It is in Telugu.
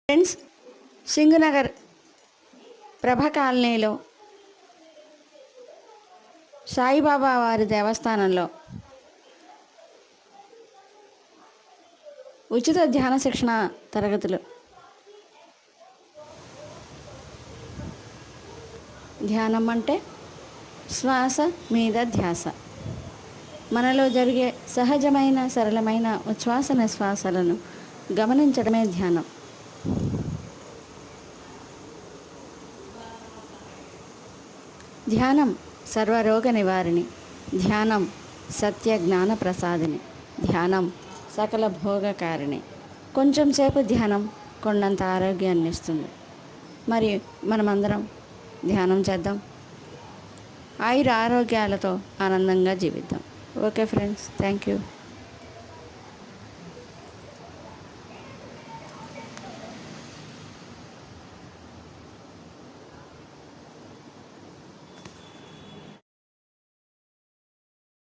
ఫ్రెండ్స్, సింగునగర్ ప్రభ కాలనీలో సాయిబాబా వారి దేవస్థానంలో ఉచిత ధ్యాన శిక్షణ తరగతులు. ధ్యానం అంటే శ్వాస మీద ధ్యాస. మనలో జరిగే సహజమైన సరళమైన ఉచ్ఛ్వాస నిశ్వాసాలను గమనించడమే ధ్యానం. ధ్యానం సర్వరోగ నివారిణి. ధ్యానం సత్య జ్ఞాన ప్రసాదిని. ధ్యానం సకల భోగకారిణి. కొంచెం సేపు ధ్యానం కొండంత ఆరోగ్యాన్ని ఇస్తుంది. మరి మనమందరం ధ్యానం చేద్దాం. ఆయుర ఆరోగ్యాలతో ఆనందంగా జీవిద్దాం. Okay friends, thank you.